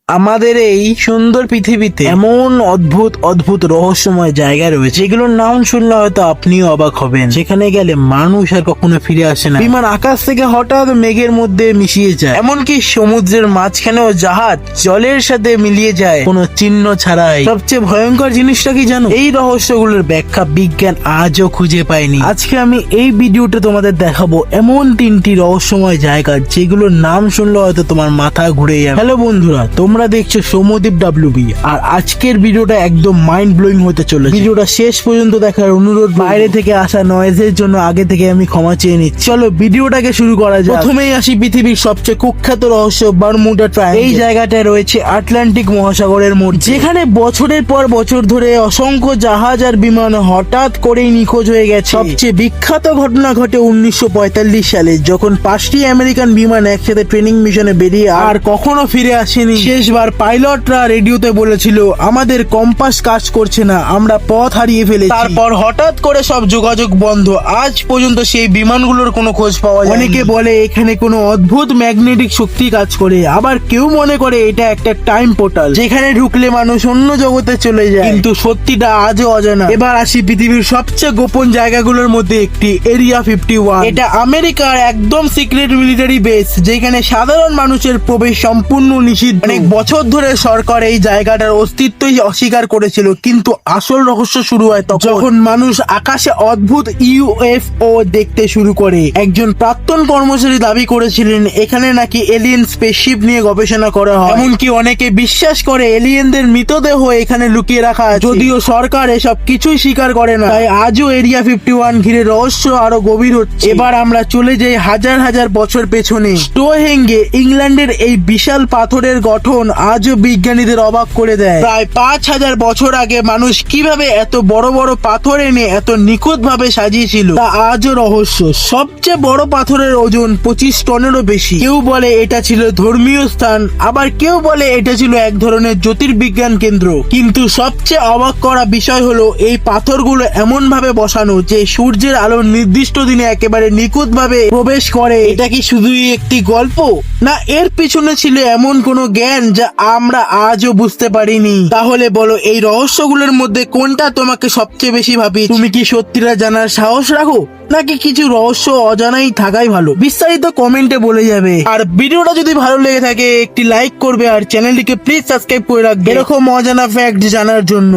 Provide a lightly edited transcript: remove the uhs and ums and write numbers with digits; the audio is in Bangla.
আমাদের এই সুন্দর পৃথিবীতে এমন অদ্ভুত অদ্ভুত রহস্যময় জায়গা রয়েছে যেগুলোর নাম শুনলে হয়তো আপনিও অবাক হবেন। সেখানে গেলে মানুষ আর কখনো ফিরে আসে না। বিমান আকাশ থেকে হঠাৎ মেঘের মধ্যে মিশিয়ে যায়, এমনকি সমুদ্রের মাঝখানেও জাহাজ জলের সাথে মিলিয়ে যায় কোনো চিহ্ন ছাড়াই। সবচেয়ে ভয়ঙ্কর জিনিসটা কি জানো? এই রহস্যগুলোর ব্যাখ্যা বিজ্ঞান আজও খুঁজে পায়নি। আজকে আমি এই ভিডিওতে তোমাদের দেখাবো এমন 3টি রহস্যময় জায়গা যেগুলোর নাম শুনলে হয়তো তোমার মাথা ঘুরে যাবে। হ্যালো বন্ধুরা, তোমরা দেখছো সৌম্যদীপ WB, আর আজকের ভিডিওটা একদম মাইন্ড ব্লোয়িং হতে চলেছে। ভিডিওটা শেষ পর্যন্ত দেখার অনুরোধ। বাইরে থেকে আসা নয়েজের জন্য আগে থেকে আমি ক্ষমা চেয়ে নিচ্ছি। চলো ভিডিওটাকে শুরু করা যাক। প্রথমেই আসি পৃথিবীর সবচেয়ে কুখ্যাত রহস্য বারমুডা ট্রায়াঙ্গেল। এই জায়গাটায় রয়েছে আটলান্টিক মহাসাগরের মধ্যে, যেখানে বছরের পর বছর ধরে অসংখ্য জাহাজ আর বিমান হঠাৎ করেই নিখোঁজ হয়ে গেছে। সবচেয়ে বিখ্যাত ঘটনা ঘটে 1945 সালে, যখন 5টি আমেরিকান বিমান একসাথে ট্রেনিং মিশনে বেরিয়ে আর কখনো ফিরে আসেনি। শেষবার পাইলটরা রেডিওতে বলেছিল, আমাদের কম্পাস কাজ করছে না, আমরা পথ হারিয়ে ফেলেছি। তারপর হঠাৎ করে সব যোগাযোগ বন্ধ। আজ পর্যন্ত সেই বিমানগুলোর কোনো খোঁজ পাওয়া যায়। অনেকে বলে এখানে কোনো অদ্ভুত ম্যাগনেটিক শক্তি কাজ করে, আবার কেউ মনে করে এটা একটা টাইম পোর্টাল, যেখানে ঢুকলে মানুষ অন্য জগতে চলে যায়। কিন্তু সত্যিটা আজও অজানা। এবার আসি পৃথিবীর সবচেয়ে গোপন জায়গাগুলোর মধ্যে একটি, এরিয়া 51। এটা আমেরিকার একদম সিক্রেট মিলিটারি বেস, যেখানে সাধারণ মানুষের প্রবেশ সম্পূর্ণ নিষিদ্ধ। অনেক বছর ধরে সরকার এই জায়গাটার অস্তিত্বই অস্বীকার করেছিল, কিন্তু আসল রহস্য শুরু হয় তখন, যখন মানুষ আকাশে অদ্ভুত UFO দেখতে শুরু করে। একজন প্রাক্তন কর্মচারী দাবি করেছিলেন এখানে নাকি এলিয়েন স্পেসশিপ নিয়ে গবেষণা করা হয়। এমনকি অনেকে বিশ্বাস করে এলিয়েনদের মৃতদেহ এখানে লুকিয়ে রাখা আছে, যদিও সরকার এসব কিছুই স্বীকার করে না। তাই আজও এরিয়া 51 ঘিরে রহস্য আরো গভীর হচ্ছে। এবার আমরা চলে যাই হাজার হাজার বছর পেছনে। স্টোনহেঞ্জে ইংল্যান্ডের এই বিশাল পাথরের গঠন আজও বিজ্ঞানীদের অবাক করে দেয়। প্রায় 5000 বছর আগে মানুষ কিভাবে এত বড় বড় পাথর এনে এত নিখুঁত ভাবে সাজিয়েছিল তা আজও রহস্য। সবচেয়ে বড় পাথরের ওজন 25 টনেরও বেশি। কেউ বলে এটা ছিল ধর্মীয় স্থান, আবার কেউ বলে এটা ছিল এক ধরনের জ্যোতির্বিজ্ঞান কেন্দ্র। কিন্তু সবচেয়ে অবাক করা বিষয় হলো এই পাথরগুলো এমন ভাবে বসানো যে সূর্যের আলো নির্দিষ্ট দিনে একেবারে নিখুঁত ভাবে প্রবেশ করে। এটা কি শুধুই একটি গল্প, না এর পিছনে ছিল এমন কোনো জ্ঞান যা আমরা আজও বুঝতে পারিনি? তাহলে বলো এই রহস্যগুলোর মধ্যে কোনটা তোমাকে সবচেয়ে বেশি ভাবি? তুমি কি সত্যিটা জানার সাহস রাখো, নাকি কিছু রহস্য অজানাই থাকাই ভালো? বিস্তারিত কমেন্টে বলে যাবে। আর ভিডিওটা যদি ভালো লেগে থাকে একটি লাইক করবে, আর চ্যানেলটিকে প্লিজ সাবস্ক্রাইব করে রাখবে এরকম অজানা ফ্যাক্ট জানার জন্য।